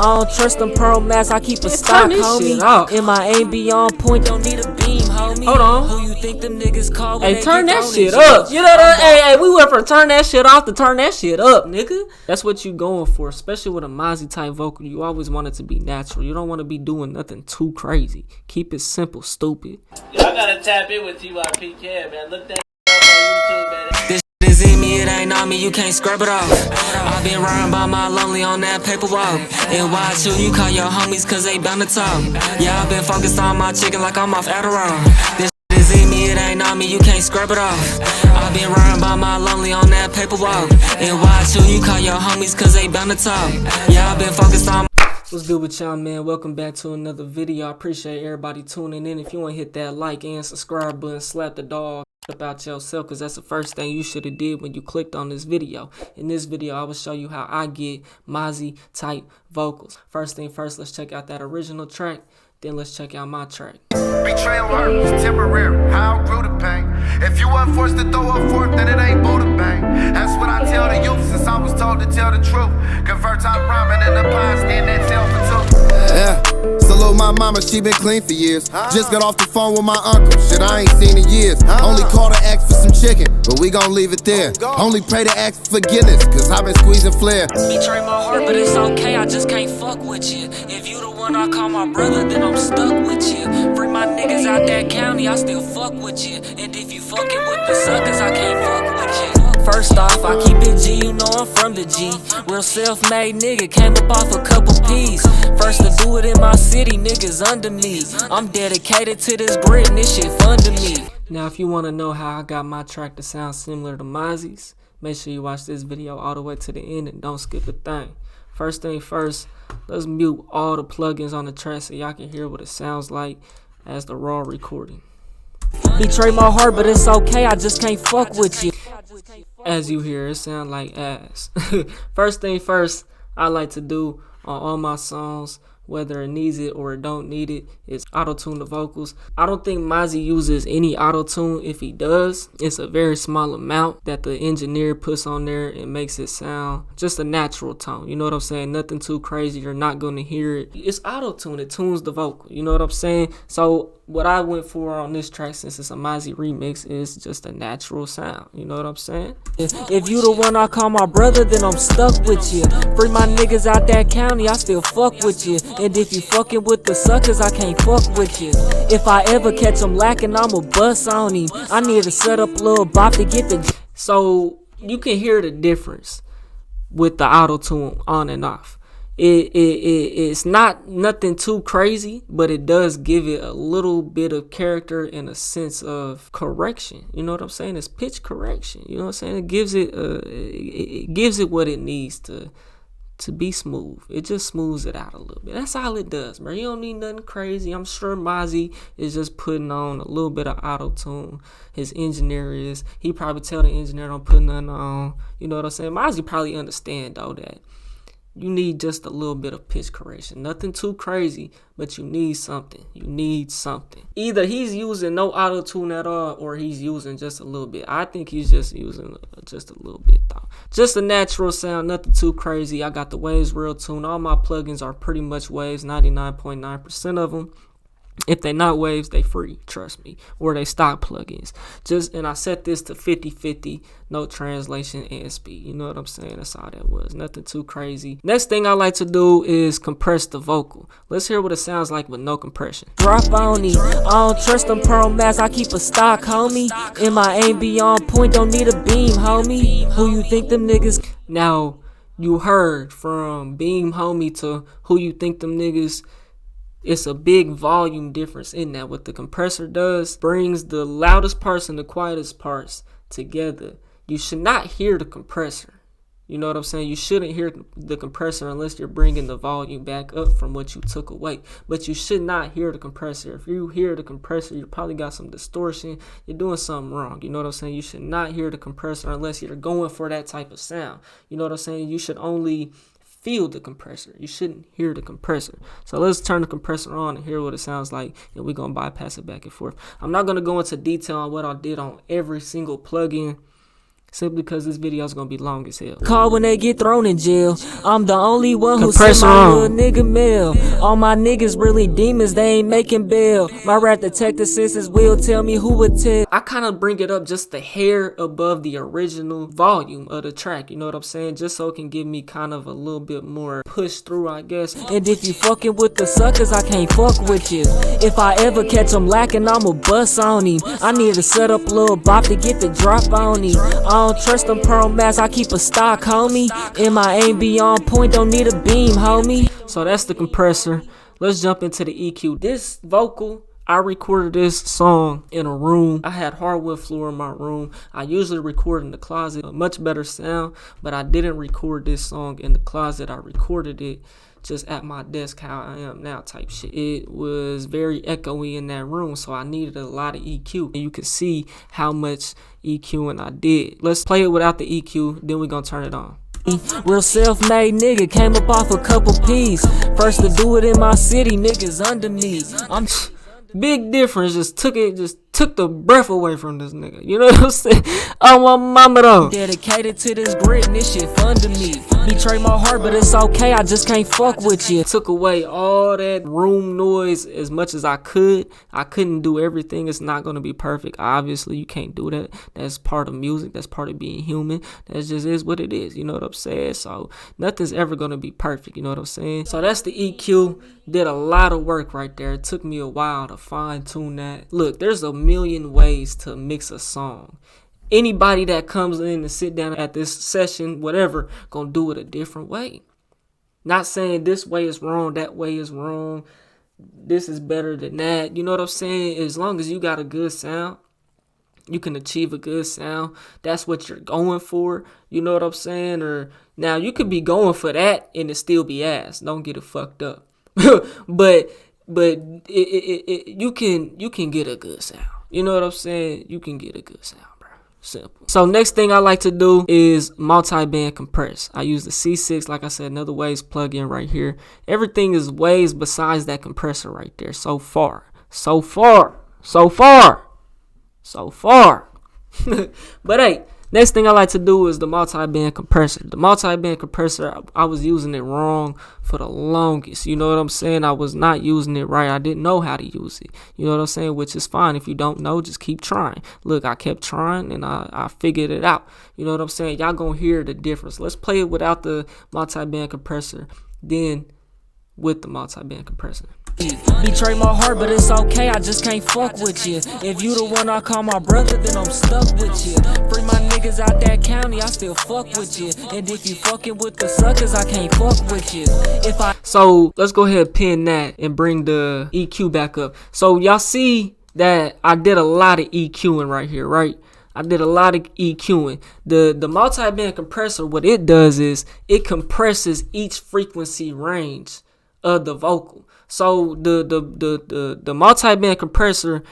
don't trust them pearl masks, I keep a stock, homie. And my aim be on point, don't need a beam, homie. Hold on. Who you think them niggas call when Hey, they turn get that on shit it, up. G? You know that? Hey, we went from turn that shit off to turn that shit up, nigga. That's what you going for, especially with a Mozzy type vocal. You always want it to be natural. You don't want to be doing nothing too crazy. Keep it simple, stupid. Y'all gotta tap in with TYP, man. Look that up on YouTube, man. This shit is in me, it ain't on me, you can't scrub it off. I've been riding by my lonely on that paper walk. And why too, you call your homies cause they bound to talk. Yeah, I've been focused on my chicken like I'm off Adderall. This shit is in me, it ain't on me, you can't scrub it off. I've been riding by my lonely on that paper walk. And why too, you call your homies cause they bound to talk. Yeah, I've been focused on. What's good with y'all, man? Welcome back to another video. I appreciate everybody tuning in. If you want to hit that like and subscribe button, slap the dog about yourself, because that's the first thing you should have did when you clicked on this video. In this video, I will show you how I get Mozzy type vocals. First thing first, let's check out that original track. Then let's check out my track. Betrayal hurt, it's temporary, how I grew the pain. If you weren't forced to throw a fork, then it ain't Buddha bang. That's what I tell the youth since I was told to tell the truth. Convert top ramen in the pie, stand that tail for two. Yeah, salute my mama, she been clean for years. Just got off the phone with my uncle, shit I ain't seen in years. Only called to ask for some chicken, but we gon' leave it there. Only pray to ask for forgiveness, cause I been squeezing flair. Betray my heart, but it's okay, I just can't fuck with you. If you the one I call my brother, then I'm stuck with you. Free my niggas out that county, I still fuck with you. And if you fucking with the suckers, I can't fuck with you. First off, I keep it G, you know I'm from the G. Real self-made nigga, came up off a couple P's. First to do it in my city, niggas under me. I'm dedicated to this grit and this shit fun to me. Now, if you want to know how I got my track to sound similar to Mozzy's, make sure you watch this video all the way to the end and don't skip a thing. First thing first, let's mute all the plugins on the track so y'all can hear what it sounds like as the raw recording. Betray my heart, but it's okay, I just can't fuck with you. As you hear, it sound like ass. First thing first, I like to do on all my songs, whether it needs it or it don't need it, is auto-tune the vocals. I don't think Mozzy uses any auto-tune. If he does, it's a very small amount that the engineer puts on there and makes it sound just a natural tone. You know what I'm saying? Nothing too crazy. You're not going to hear it. It's auto-tune. It tunes the vocal. You know what I'm saying? So what I went for on this track, since it's a Mozzy remix, is just a natural sound. You know what I'm saying? If you the one I call my brother, then I'm stuck with you. Free my niggas out that county, I still fuck with you. And if you fucking with the suckers, I can't fuck with you. If I ever catch him lacking, I'ma bust on him. I need to set up a little bop to get the... So you can hear the difference with the auto-tune on and off. It's not nothing too crazy, but it does give it a little bit of character and a sense of correction. You know what I'm saying? It's pitch correction. You know what I'm saying? It gives it what it needs to be smooth. It just smooths it out a little bit. That's all it does, bro. You don't need nothing crazy. I'm sure Mozzy is just putting on a little bit of auto-tune. His engineer is. He probably tell the engineer don't put nothing on. You know what I'm saying? Mozzy probably understand though that you need just a little bit of pitch correction. Nothing too crazy, but you need something. You need something. Either he's using no auto-tune at all, or he's using just a little bit. I think he's just using just a little bit though. Just a natural sound, nothing too crazy. I got the waves real tuned. All my plugins are pretty much waves, 99.9% of them. If they not waves, they free, trust me, or they stock plugins. And I set this to 50-50, no translation and speed. You know what I'm saying? That's all that was. Nothing too crazy. Next thing I like to do is compress the vocal. Let's hear what it sounds like with no compression. Drop on him. I don't trust them pearl masks, I keep a stock, homie. And my aim be on point, don't need a beam, homie. Who you think them niggas... Now, you heard from beam homie to who you think them niggas... It's a big volume difference in that. What the compressor does, brings the loudest parts and the quietest parts together. You should not hear the compressor. You know what I'm saying? You shouldn't hear the compressor unless you're bringing the volume back up from what you took away. But you should not hear the compressor. If you hear the compressor, you probably got some distortion. You're doing something wrong. You know what I'm saying? You should not hear the compressor unless you're going for that type of sound. You know what I'm saying? You should only feel the compressor. You shouldn't hear the compressor. So let's turn the compressor on and hear what it sounds like, and we're gonna bypass it back and forth. I'm not gonna go into detail on what I did on every single plugin simply because this video is gonna be long as hell. Call when they get thrown in jail. I'm the only one who Compressor sent my on. little nigga mail. All my niggas really demons, they ain't making bail. My rap detective senses will tell me who would tell. I kind of bring it up just the hair above the original volume of the track, you know what I'm saying? Just so it can give me kind of a little bit more push through, I guess. And if you fucking with the suckers, I can't fuck with you. If I ever catch them lacking, I'ma bust on him. I need to set up a little bop to get the drop on him. I don't trust them pearl mats, I keep a stock, homie. And my aim be on point, don't need a beam, homie. So that's the compressor. Let's jump into the EQ. This vocal, I recorded this song in a room. I had hardwood floor in my room. I usually record in the closet, a much better sound, but I didn't record this song in the closet. I recorded it just at my desk, how I am now type shit. It was very echoey in that room, so I needed a lot of EQ. And you can see how much EQing I did. Let's play it without the EQ, then we're gonna turn it on. Real self-made nigga, came up off a couple P's. First to do it in my city, niggas under me. I'm big difference, just took the breath away from this nigga. You know what I'm saying? Oh, my mama though. dedicated to this grit and this shit fun to me. Betray my heart, but it's okay, I just can't fuck with you. Took away all that room noise as much as I could. I couldn't do everything. It's not going to be perfect. Obviously, you can't do that. That's part of music. That's part of being human. That just is what it is. You know what I'm saying? So nothing's ever going to be perfect. You know what I'm saying? So that's the EQ. Did a lot of work right there. It took me a while to fine tune that. Look, there's a million ways to mix a song. Anybody that comes in and sit down at this session, whatever, gonna do it a different way. Not saying this way is wrong, that way is wrong, this is better than that. You know what I'm saying? As long as you got a good sound, you can achieve a good sound. That's what you're going for. You know what I'm saying? Or now you could be going for that and it still be ass. Don't get it fucked up. but you can get a good sound. You know what I'm saying? You can get a good sound. Simple. So next thing I like to do is multi-band compress. I use the C6, like I said, another Waves plugin right here. Everything is Waves besides that compressor right there. So far. But hey, next thing I like to do is the multi-band compressor. The multi-band compressor, I was using it wrong for the longest. You know what I'm saying? I was not using it right. I didn't know how to use it. You know what I'm saying? Which is fine. If you don't know, just keep trying. Look, I kept trying and I figured it out. You know what I'm saying? Y'all gonna hear the difference. Let's play it without the multi-band compressor, then with the multi-band compressor. Betray my heart, but it's okay, I just can't fuck with you. If you the one I call my brother, then I'm stuck with you. Free my niggas out that county, I still fuck with you. And if you fucking with the suckers, I can't fuck with you. So let's go ahead and pin that and bring the EQ back up. So y'all see that I did a lot of EQing right here, right? I did a lot of EQing. The multi-band compressor, what it does is it compresses each frequency range of the vocal. So the multi-band compressor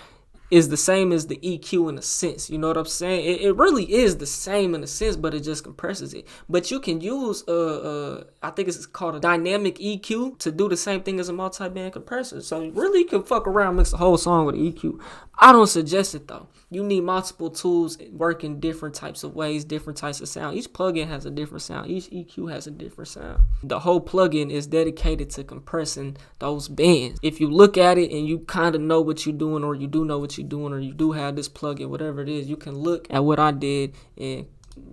is the same as the EQ in a sense. You know what I'm saying? It really is the same in a sense, but it just compresses it. But you can use I think it's called a dynamic EQ to do the same thing as a multi-band compressor. So you really can fuck around, mix a whole song with EQ. I don't suggest it though. You need multiple tools working different types of ways, different types of sound. Each plugin has a different sound. Each EQ has a different sound. The whole plugin is dedicated to compressing those bands. If you look at it and you kind of know what you're doing, or you do know what you're doing, or you do have this plugin, whatever it is, you can look at what I did and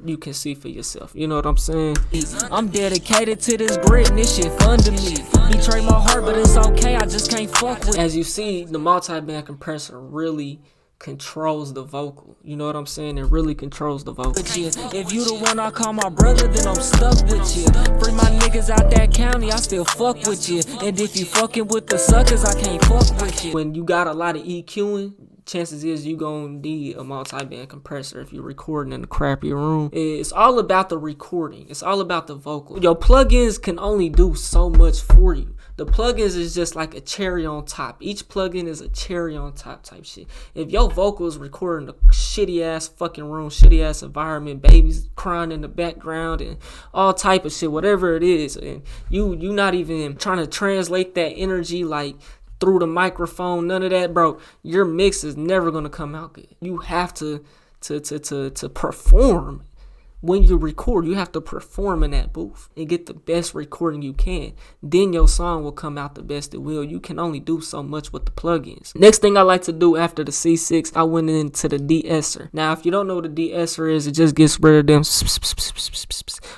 you can see for yourself. You know what I'm saying? I'm dedicated to this grit and this shit fun to me. Betray my heart, but it's okay, I just can't fuck with. As you see, the multi-band compressor really controls the vocal. You know what I'm saying? It really controls the vocal. If you the one I call my brother, then I'm stuck with you. Free my niggas out that county, I still fuck with you. And if you fucking with the suckers, I can't fuck with you. When you got a lot of EQing, chances is you gonna need a multi-band compressor if you're recording in a crappy room. It's all about the recording. It's all about the vocal. Your plugins can only do so much for you. The plugins is just like a cherry on top. Each plugin is a cherry on top type shit. If your vocals recording a shitty ass fucking room, shitty ass environment, babies crying in the background and all type of shit, whatever it is, and you not even trying to translate that energy like through the microphone, none of that, bro, your mix is never gonna come out good. You have to perform when you record, you have to perform in that booth and get the best recording you can. Then your song will come out the best it will. You can only do so much with the plugins. Next thing I like to do after the C6, I went into the de-esser. Now, if you don't know what a de-esser is, it just gets rid of them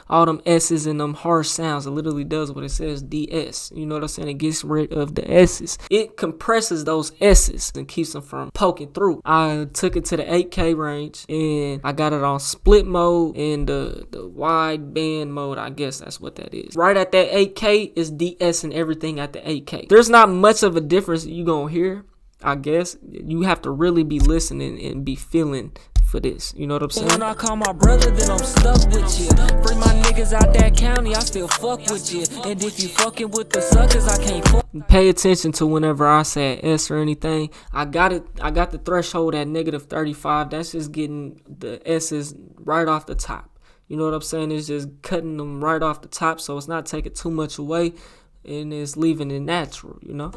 all them S's and them harsh sounds. It literally does what it says, DS. You know what I'm saying? It gets rid of the S's. It compresses those S's and keeps them from poking through. I took it to the 8K range and I got it on split mode and the wide band mode. I guess that's what that is. Right at that 8K is DS and everything at the 8K. There's not much of a difference you gonna hear. I guess you have to really be listening and be feeling for this. You know what I'm saying? When I call my brother, then I'm stuck with you. Free my niggas out that county, I still fuck with you. And if you fucking with the suckers, I can't fuck. Pay attention to whenever I say S or anything. I got the threshold at -35. That's just getting the S's right off the top. You know what I'm saying? It's just cutting them right off the top, so it's not taking too much away. And it's leaving it natural, you know?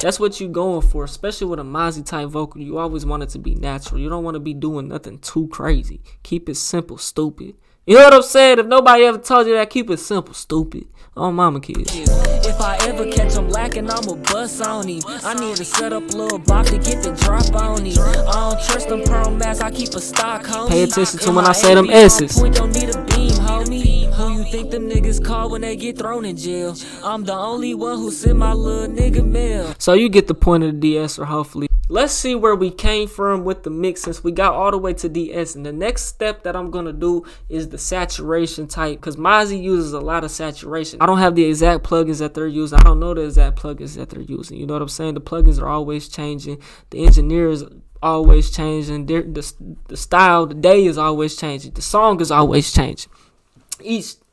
That's what you going for, especially with a Mozzy type vocal. You always want it to be natural. You don't want to be doing nothing too crazy. Keep it simple, stupid. You know what I'm saying? If nobody ever told you that, keep it simple, stupid. Oh, mama kids. If I ever catch him lacking, I'ma bust on him. I need to set up a little block to get the drop on him. I don't trust them pearl mats, I keep a stock, homie. Pay attention to when I say them S's. Point don't need a beam, homie. Who you think them niggas call when they get thrown in jail? I'm the only one who send my little nigga mail. So you get the point of the DS, or hopefully. Let's see where we came from with the mix since we got all the way to DS. And the next step that I'm going to do is the saturation type, because Mozzy uses a lot of saturation. I don't have the exact plugins that they're using. I don't know the exact plugins that they're using. You know what I'm saying? The plugins are always changing. The engineers always changing. The style, the day is always changing. The song is always changing.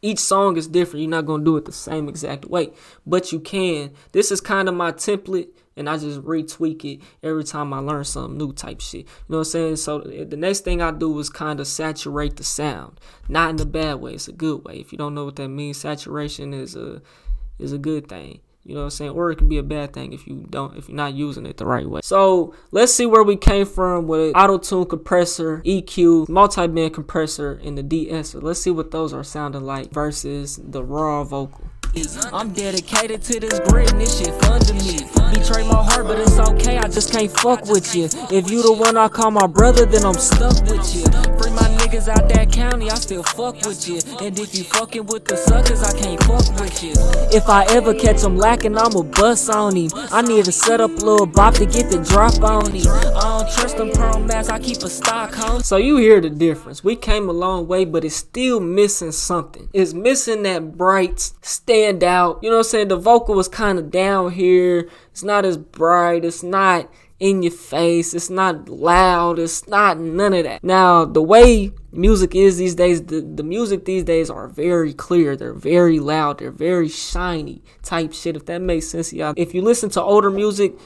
Each song is different. You're not going to do it the same exact way, but you can. This is kind of my template, and I just retweak it every time I learn something new type shit. You know what I'm saying? So the next thing I do is kind of saturate the sound. Not in a bad way. It's a good way. If you don't know what that means, saturation is a good thing. You know what I'm saying? Or it could be a bad thing if you're not using it the right way. So let's see where we came from with auto-tune compressor, EQ, multi-band compressor, and the de-esser. Let's see what those are sounding like versus the raw vocal. I'm dedicated to this grit and this shit fun to me. Betray my heart, but it's okay, I just can't fuck with you. If you the one I call my brother, then I'm stuck with you. Free my niggas out that county, I still fuck with you. And if you fucking with the suckers, I can't fuck with you. If I ever catch him lacking, I'ma bust on him. I need to set up a little bop to get the drop on him. I don't trust them pearl mats, I keep a stock, home. So you hear the difference. We came a long way, but it's still missing something. It's missing that bright stand out. You know what I'm saying? The vocal was kind of down here. It's not as bright. It's not in your face. It's not loud. It's not none of that. Now, the way music is these days, the music these days are very clear. They're very loud. They're very shiny type shit, if that makes sense to y'all. If you listen to older music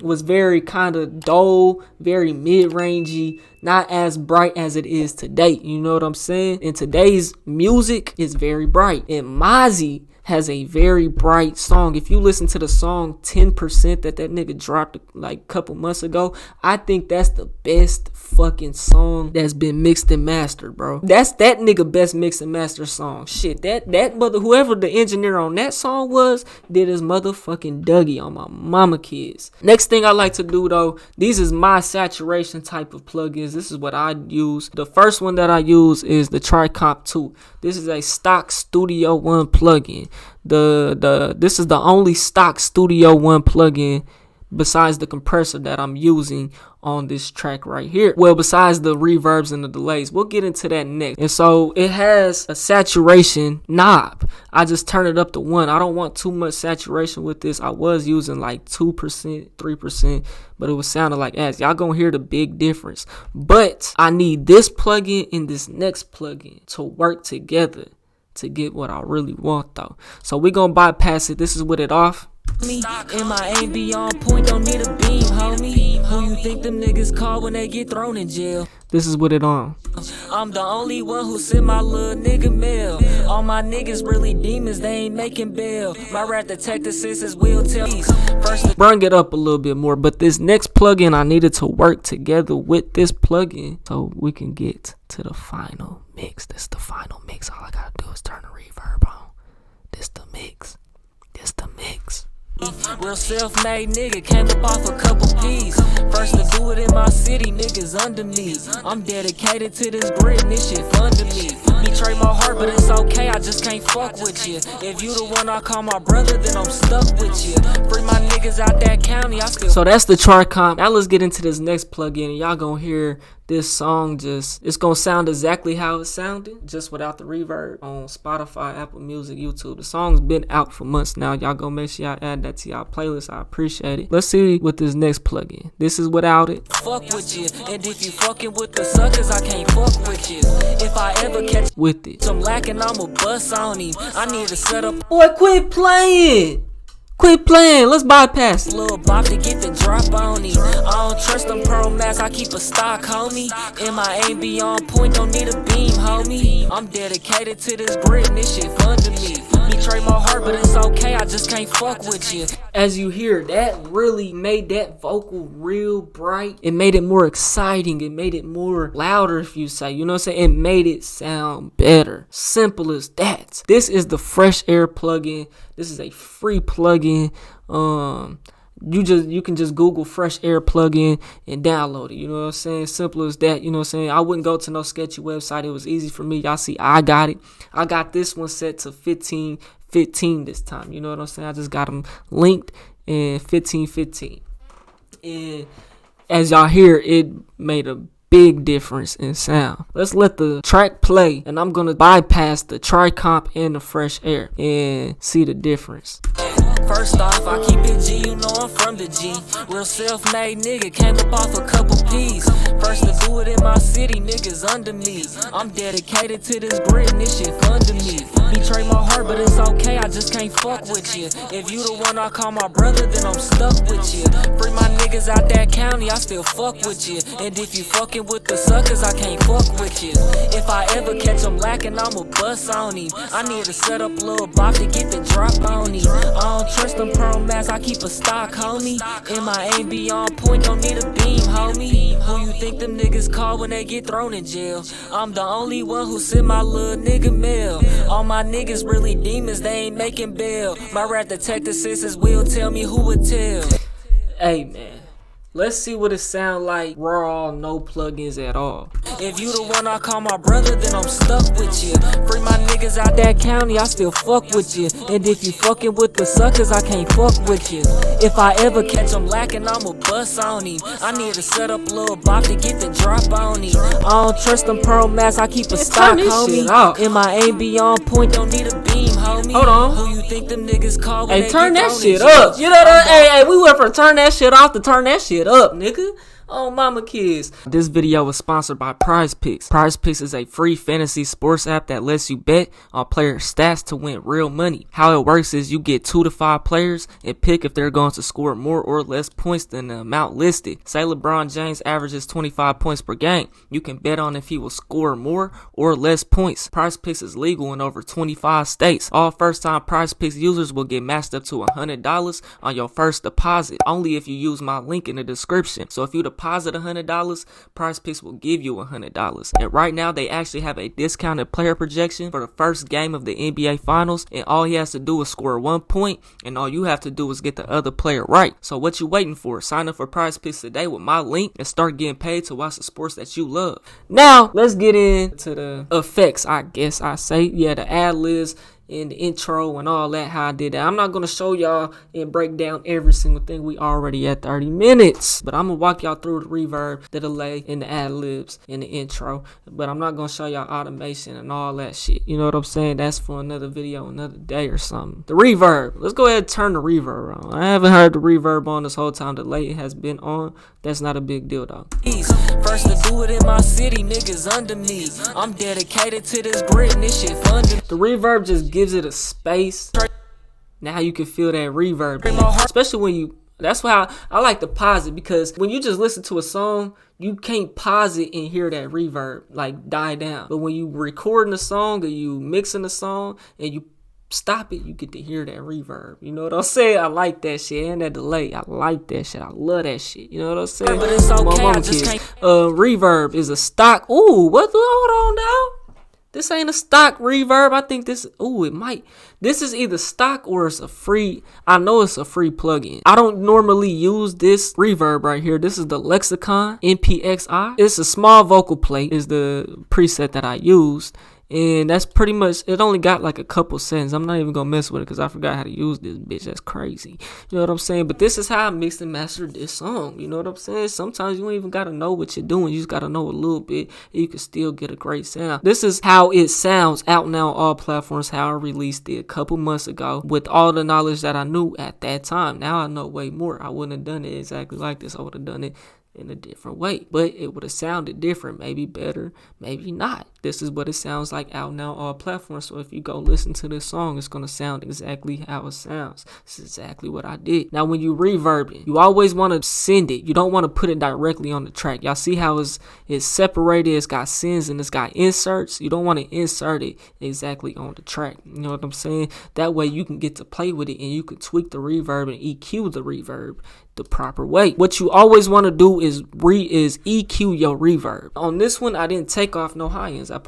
was very kind of dull, very mid-rangey, not as bright as it is today. You know what I'm saying? And today's music is very bright. And Mozzy has a very bright song. If you listen to the song 10% that nigga dropped like a couple months ago, I think that's the best fucking song that's been mixed and mastered, bro. That's that nigga best mixed and mastered song. Shit, that mother, whoever the engineer on that song was, did his motherfucking Dougie on my mama kids. Next thing I like to do though, these is my saturation type of plugins. This is what I use. The first one that I use is the Tricomp 2. This is a stock Studio One plugin. This is the only stock Studio One plugin besides the compressor that I'm using on this track right here. Well, besides the reverbs and the delays. We'll get into that next. And so it has a saturation knob. I just turn it up to 1. I don't want too much saturation with this. I was using like 2%, 3%, but it was sounding like ass. Y'all gonna hear the big difference. But I need this plugin and this next plugin to work together to get what I really want though. So we're gonna bypass it. This is with it off. me. And my aim be on point, don't need a beam, homie. Who you think them niggas call when they get thrown in jail? This is what it on. I'm the only one who sent my little nigga mail. All my niggas really demons, they ain't making bail. My rap detective sisters will tell me. First, Bring it up a little bit more, but this next plugin, I needed to work together with this plugin so we can get to the final mix. This is the final mix. All I gotta do is turn the reverb on. This the mix. This the mix. real self-made nigga, came up off a couple P's. First to do it in my city, niggas under me. I'm dedicated to this grit and this shit fun to me. Betray my heart, but it's okay, I just can't fuck with you. If you the one I call my brother, then I'm stuck with you. Free my niggas out that county, I still. So that's the chart comp. Now let's get into this next plugin, and y'all gonna hear this song it's gonna sound exactly how it sounded, just without the reverb, on Spotify, Apple Music, YouTube. The song's been out for months now. Y'all go make sure y'all add that to y'all playlist. I appreciate it. Let's see what this next plugin. This is without it. Fuck with you, and if you fucking with the suckers, I can't fuck with you. If I ever catch with it, some lacking, I'ma bust on him. I need to set up. Boy, quit playing. Quit playing. Let's bypass it. Little bop to get the drop on him. I don't trust them pro mass, I keep a stock, homie. And my aim be on point, don't need a beam, homie. I'm dedicated to this grit and this shit fun to me. Betray my heart, but it's okay, I just can't fuck with you. As you hear, that really made that vocal real bright. It made it more exciting. It made it more louder, if you say. You know what I'm saying? It made it sound better. Simple as that. This is the Fresh Air plugin. This is a free plugin. You can just Google Fresh Air plugin and download it. You know what I'm saying? Simple as that. You know what I'm saying? I wouldn't go to no sketchy website. It was easy for me. Y'all see, I got it. I got this one set to 1515 this time. You know what I'm saying? I just got them linked in 1515. And as y'all hear, it made a big difference in sound. Let's let the track play, and I'm gonna bypass the tri-comp and the Fresh Air and see the difference. First off, I keep it G, you know I'm from the G. Real self-made nigga, came up off a couple P's. First to do it in my city, niggas under me. I'm dedicated to this grit and this shit fun to me. Betray my heart, but it's okay, I just can't fuck with you. If you the one I call my brother, then I'm stuck with you. Free my niggas out that county, I still fuck with you. And if you fucking with the suckers, I can't fuck with you. If I ever catch them lacking, I'ma bust on him. I need to set up a little bop to get the drop on him. I don't trust them pro mass, I keep a stock, homie. And my aim be on point, don't need a beam, homie. Who you think them niggas call when they get thrown in jail? I'm the only one who sent my little nigga mail. All my niggas really demons, they ain't making bail. My rap detective sisters will tell me who would tell. Hey man, let's see what it sound like raw, no plugins at all. If you the one I call my brother, then I'm stuck with you. Free my niggas out that county, I still fuck with you. And if you fucking with the suckers, I can't fuck with you. If I ever catch them lacking, I'ma bust on him. I need to set up a little bop to get the drop on him. I don't trust them pearl mass, I keep a stock, homie. And my aim be on point, don't need a beam, homie. Hold on. Who you think them niggas call when Hey, they turn get that thrown shit in jail? up. You know that? Hey, we went from turn that shit off to turn that shit up, nigga. Oh, mama kids. This video was sponsored by Prize Picks. Prize Picks is a free fantasy sports app that lets you bet on player stats to win real money. How it works is you get 2 to 5 players and pick if they're going to score more or less points than the amount listed. Say LeBron James averages 25 points per game. You can bet on if he will score more or less points. Prize Picks is legal in over 25 states. All first-time Prize Picks users will get matched up to $100 on your first deposit, only if you use my link in the description. So if you deposit $100, Prize Picks will give you $100. And right now they actually have a discounted player projection for the first game of the NBA Finals, and all he has to do is score 1 point, and all you have to do is get the other player right. So what you waiting for? Sign up for Prize Picks today with my link and start getting paid to watch the sports that you love. Now let's get into the effects, I guess I say. Yeah, the ad-libs in the intro and all that, how I did that. I'm not going to show y'all and break down every single thing. We already at 30 minutes. But I'm going to walk y'all through the reverb, the delay, and the ad-libs in the intro. But I'm not going to show y'all automation and all that shit. You know what I'm saying? That's for another video, another day or something. The reverb. Let's go ahead and turn the reverb on. I haven't heard the reverb on this whole time. The delay has been on. That's not a big deal, though. First to do it in my city, niggas under me. I'm dedicated to this grit and this shit fun to me. The reverb just gives it a space Now you can feel that reverb, especially when you. That's why I like to pause it, because when you just listen to a song, you can't pause it and hear that reverb like die down. But when you recording a song or you mixing a song and you stop it, you get to hear that reverb. You know what I'm saying? I like that shit, and that delay. I like that shit. I love that shit. You know what I'm saying? But it's okay, My mama I just kids. can't. Reverb is a stock. Ooh, what? Hold on now. This ain't a stock reverb. I think this. Ooh, it might. This is either stock or it's a free. I know it's a free plugin. I don't normally use this reverb right here. This is the Lexicon NPXI. It's a small vocal plate. Is the preset that I used. And that's pretty much, it only got like a couple settings. I'm not even gonna mess with it because I forgot how to use this bitch. That's crazy. You know what I'm saying? But this is how I mixed and mastered this song. You know what I'm saying? Sometimes you don't even gotta know what you're doing. You just gotta know a little bit, and you can still get a great sound. This is how it sounds out now on all platforms, how I released it a couple months ago with all the knowledge that I knew at that time. Now I know way more. I wouldn't have done it exactly like this. I would have done it in a different way, but it would have sounded different, maybe better, maybe not. This is what it sounds like out now all platforms. So if you go listen to this song, it's gonna sound exactly how it sounds. This is exactly what I did. Now when you reverb it, you always want to send it. You don't want to put it directly on the track. Y'all see how it's separated, it's got sends and it's got inserts. You don't want to insert it exactly on the track. You know what I'm saying? That way you can get to play with it and you can tweak the reverb and EQ the reverb the proper way. What you always want to do is EQ your reverb. On this one, I didn't take off no high ends. I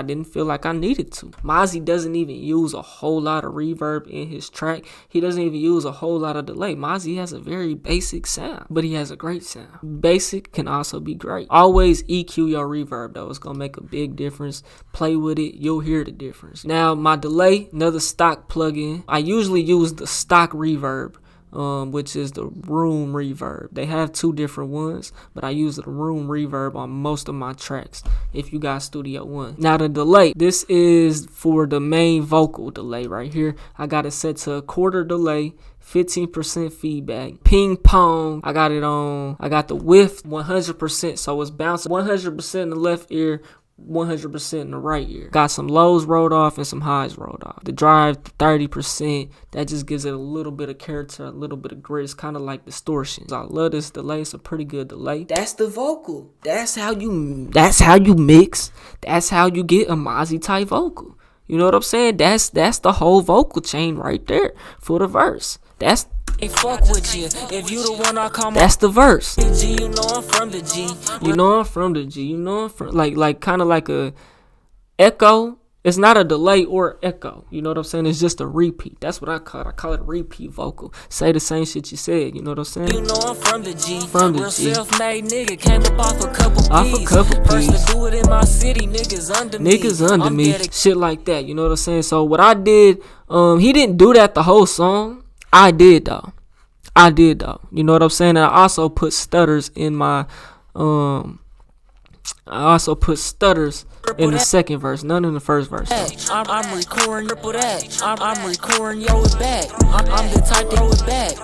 didn't feel like I needed to. Mozzy doesn't even use a whole lot of reverb in his track. He doesn't even use a whole lot of delay. Mozzy has a very basic sound, but he has a great sound. Basic can also be great. Always EQ your reverb though. It's gonna make a big difference. Play with it, you'll hear the difference. Now my delay, another stock plugin. I usually use the stock reverb, which is the room reverb. They have two different ones, but I use the room reverb on most of my tracks if you got Studio One. Now the delay, this is for the main vocal delay right here. I got it set to a quarter delay, 15% feedback, ping pong. I got the width 100%, so it's bouncing 100% in the left ear, 100% in the right ear. Got some lows rolled off and some highs rolled off. The drive 30%, that just gives it a little bit of character, a little bit of grit. It's kind of like distortion. I love this delay. It's a pretty good delay. That's the vocal. That's how you mix. That's how you get a Mozzy type vocal. You know what I'm saying? That's the whole vocal chain right there for the verse. That's Fuck with you. If you the one I call my that's the verse. G, you know I'm from the G. You know I'm from the G. You know I'm from like kind of like a echo. It's not a delay or echo. You know what I'm saying? It's just a repeat. That's what I call it. I call it a repeat vocal. Say the same shit you said. You know what I'm saying? You know I'm from the G. From the Real G. self-made nigga came up off a couple First P's. to do it in my city, niggas under me. Niggas under I'm me. dedicated. Shit like that. You know what I'm saying? So what I did, he didn't do that the whole song. I did though. You know what I'm saying? And I also put stutters in my in the second verse, none in the first verse. I'm recording that. I'm recording yo it back. I'm the type to throw it back.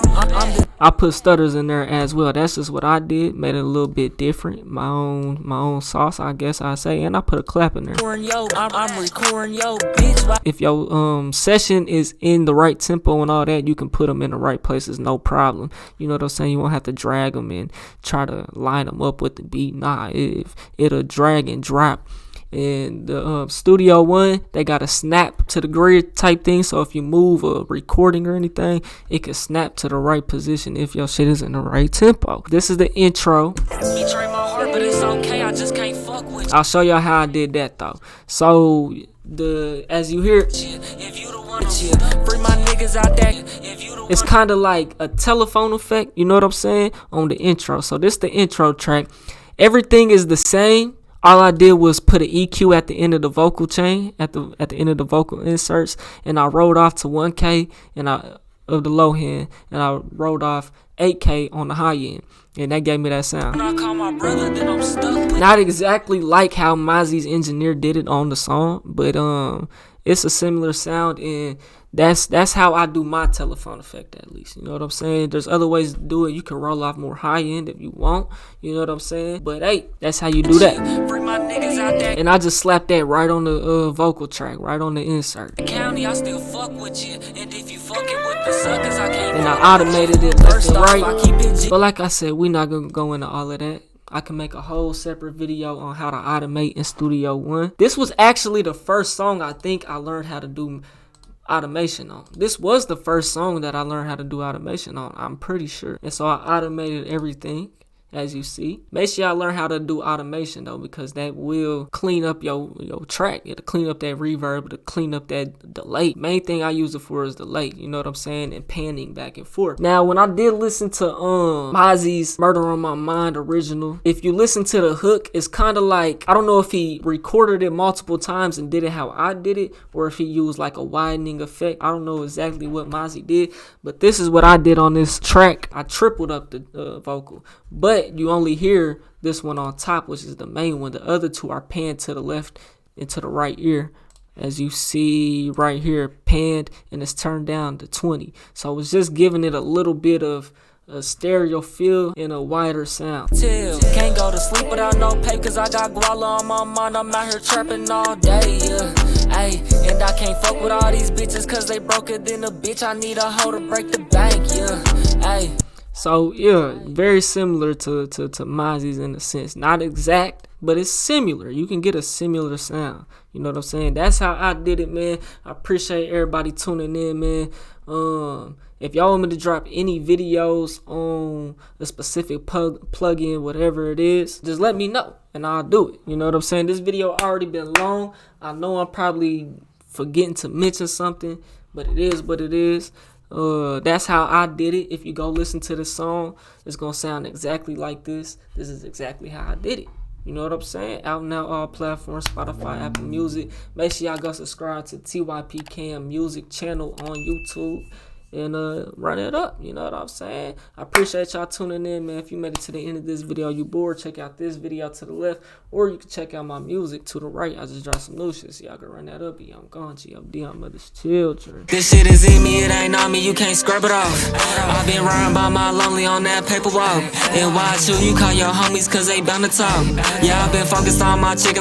I put stutters in there as well. That's just what I did. Made it a little bit different. My own sauce, I guess I say. And I put a clap in there. I'm recording yo bitch. If your session is in the right tempo and all that, you can put them in the right places, no problem. You know what I'm saying? You won't have to drag them and try to line them up with the beat. Nah, it'll drag and drop. And the Studio One, they got a snap to the grid type thing. So if you move a recording or anything, it can snap to the right position if your shit is in the right tempo. This is the intro. Betray my heart, but it's okay. I just can't fuck with you. I'll show y'all how I did that though. So as you hear, If you the one, free my niggas out there. If you the it's kind of like a telephone effect. You know what I'm saying? On the intro. So this the intro track. Everything is the same. All I did was put an EQ at the end of the vocal chain, at the end of the vocal inserts, and I rolled off to 1K of the low end, and I rolled off 8K on the high end, and that gave me that sound. When I call my brother, then I'm stuck with Not exactly like how Mozzy's engineer did it on the song, but it's a similar sound, and That's how I do my telephone effect, at least. You know what I'm saying? There's other ways to do it. You can roll off more high end if you want. You know what I'm saying? But hey, that's how you do that. Bring my niggas out that And I just slapped that right on the vocal track, right on the insert. county, I still fuck with you. And if you fucking with the suckers, I can't And fuck I automated it with you. left First and off, right. I keep it G. But like I said, we're not gonna go into all of that. I can make a whole separate video on how to automate in Studio One. This was actually the first song I think I learned how to do automation on. This was the first song that I learned how to do automation on, I'm pretty sure. And so I automated everything, as you see. Make sure y'all learn how to do automation though, because that will clean up your track. It'll clean up that reverb, it'll clean up that delay. Main thing I use it for is delay, you know what I'm saying, and panning back and forth. Now when I did listen to Mozzy's Murder on My Mind original, if you listen to the hook, it's kind of like, I don't know if he recorded it multiple times and did it how I did it, or if he used like a widening effect. I don't know exactly what Mozzy did, but this is what I did on this track. I tripled up the vocal, but you only hear this one on top, which is the main one. The other two are panned to the left and to the right ear, as you see right here, panned, and it's turned down to 20. So it's just giving it a little bit of a stereo feel and a wider sound. Can't go to sleep without no pay, cause I got guala on my mind. I'm out here trapping all day, yeah. Ayy, and I can't fuck with all these bitches cause they broke it than a bitch. I need a hoe to break the bank, yeah. Ayy. So yeah, very similar to Mozzy's in a sense. Not exact, but it's similar. You can get a similar sound. You know what I'm saying? That's how I did it, man. I appreciate everybody tuning in, man. If y'all want me to drop any videos on a specific plugin, whatever it is, just let me know and I'll do it. You know what I'm saying? This video already been long. I know I'm probably forgetting to mention something, but it is what it is. That's how I did it. If you go listen to the song, it's gonna sound exactly like this. This is exactly how I did it. You know what I'm saying? Out now, all platforms, Spotify, Apple Music. Make sure y'all go subscribe to TYP Cam Music channel on YouTube and run it up. You know what I'm saying? I appreciate y'all tuning in, man. If you made it to the end of this video, you bored, check out this video to the left, or you can check out my music to the right. I just dropped some new shit, so y'all can run that up. I'm gone, G.O.D. on Mother's Children. This shit is in me, it ain't on me, you can't scrub it off. I've been riding by my lonely on that paper walk. And watch who you call your homies, cause they bound to talk. Yeah, I've been focused on my chicken.